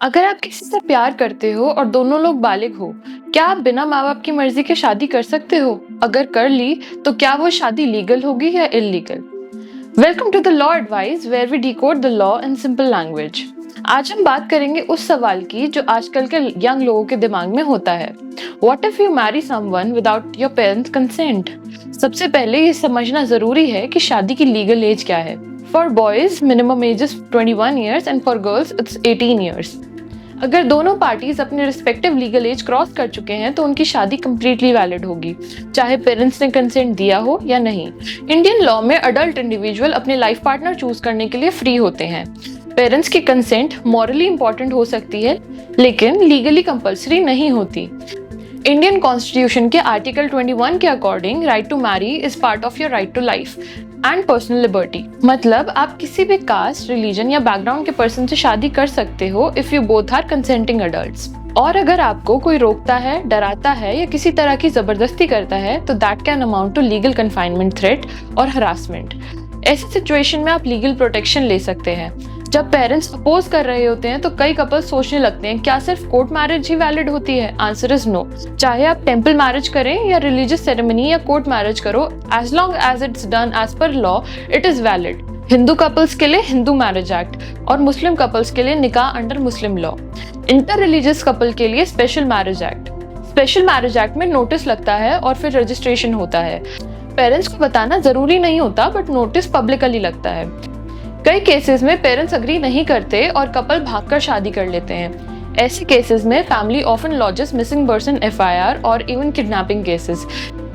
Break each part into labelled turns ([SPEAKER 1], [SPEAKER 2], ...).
[SPEAKER 1] अगर आप किसी से प्यार करते हो और दोनों लोग बालिग हो, क्या आप बिना माँ बाप की मर्जी के शादी कर सकते हो? अगर कर ली, तो क्या वो शादी लीगल होगी या illegal? Welcome to the law advice where we decode the law in simple language. आज हम बात करेंगे उस सवाल की जो आजकल के यंग लोगों के दिमाग में होता है। What if you Mary someone without your parents consent? सबसे पहले ये समझना जरूरी है कि शादी की लीगल एज क्या है। For boys minimum age is 21 years and for girls it's 18 years. अगर दोनों पार्टीज अपने रिस्पेक्टिव लीगल एज क्रॉस कर चुके हैं तो उनकी शादी कंप्लीटली वैलिड होगी, चाहे पेरेंट्स ने कंसेंट दिया हो या नहीं। इंडियन लॉ में अडल्ट इंडिविजुअल अपने लाइफ पार्टनर चूज करने के लिए फ्री होते हैं। पेरेंट्स की कंसेंट मॉरली इंपॉर्टेंट हो सकती है, लेकिन लीगली कंपल्सरी नहीं होती। इंडियन कॉन्स्टिट्यूशन के आर्टिकल 21 के according right to marry is part of your right to life and personal liberty. मतलब आप किसी भी कास्ट, रिलीजन या बैकग्राउंड के पर्सन से शादी कर सकते हो if you both are consenting adults. और अगर आपको कोई रोकता है, डराता है या किसी तरह की जबरदस्ती करता है तो that can amount to legal confinement, threat और हरासमेंट। ऐसी सिचुएशन में आप लीगल प्रोटेक्शन ले सकते हैं। जब पेरेंट्स अपोज कर रहे होते हैं तो कई कपल्स सोचने लगते हैं क्या सिर्फ कोर्ट मैरिज ही वैलिड होती है? Answer is no. चाहे आप टेंपल मैरिज करें या रिलीजियस सेरेमनी या कोर्ट मैरिज करो, as long as it's done as per law it is valid. Hindu couples के लिए हिंदू मैरिज एक्ट और मुस्लिम कपल्स के लिए निकाह अंडर मुस्लिम लॉ। इंटर रिलीजियस कपल के लिए special marriage act. Special marriage act में नोटिस लगता है और फिर रजिस्ट्रेशन होता है। पेरेंट्स को बताना जरूरी नहीं होता, बट नोटिस पब्लिकली लगता है। कई केसेस में पेरेंट्स अग्री नहीं करते और कपल भागकर शादी कर लेते हैं। ऐसे केसेस में family often lodges missing person FIR और इवन किडनैपिंग केसेस।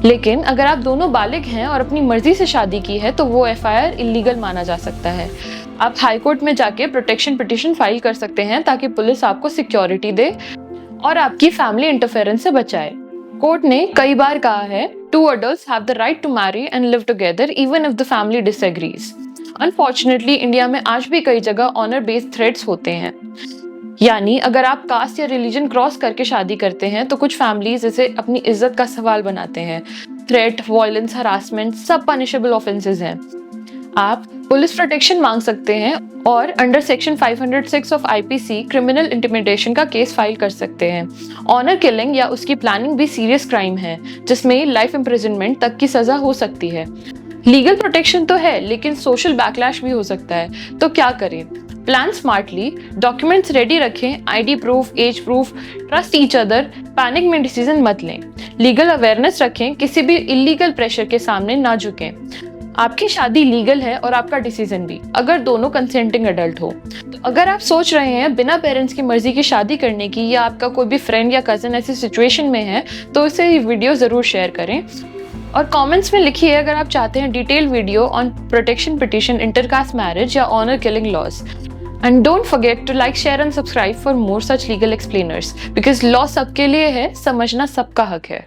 [SPEAKER 1] लेकिन अगर आप दोनों बालिग हैं और अपनी मर्जी से शादी की है तो वो एफआईआर इलीगल माना जा सकता है। आप हाई कोर्ट में जाके प्रोटेक्शन पिटीशन फाइल कर सकते हैं ताकि पुलिस आपको सिक्योरिटी दे और आपकी फैमिली इंटरफेरेंस से बचाए। कोर्ट ने कई बार कहा है, two adults have the right to marry and live together even if the family disagrees. Unfortunately India में आज भी कई जगह ऑनर बेस्ड थ्रेट्स होते हैं। यानी अगर आप कास्ट या रिलीजन क्रॉस करके शादी करते हैं तो कुछ फैमिलीज इसे अपनी इज्जत का सवाल बनाते हैं। थ्रेट, वायलेंस, हरासमेंट सब पनिशेबल ऑफेंसेस हैं। आप पुलिस प्रोटेक्शन मांग सकते हैं और under section 506 of IPC criminal intimidation का केस फाइल कर सकते हैं। ऑनर किलिंग या उसकी प्लानिंग भी सीरियस क्राइम है जिसमें लाइफ इम्प्रिजनमेंट तक की सजा हो सकती है। लीगल प्रोटेक्शन तो है, लेकिन सोशल बैकलैश भी हो सकता है। तो क्या करें? प्लान स्मार्टली, डॉक्यूमेंट्स रेडी रखें, ID proof, age proof, trust each other, panic में डिसीजन मत लें। लीगल अवेयरनेस रखें, किसी भी इलीगल प्रेशर के सामने ना झुकें। आपकी शादी लीगल है और आपका डिसीजन भी, अगर दोनों कंसेंटिंग एडल्ट हो। तो अगर आप सोच रहे हैं बिना पेरेंट्स की मर्जी की शादी करने की, या आपका कोई भी फ्रेंड या कजन ऐसी सिचुएशन में है, तो उसे ये वीडियो जरूर शेयर करें और कमेंट्स में लिखिए अगर आप चाहते हैं detail video on protection petition, intercaste marriage या honour killing laws. And don't forget to like, share and subscribe for more such legal explainers, because law सबके लिए है, समझना सबका हक है।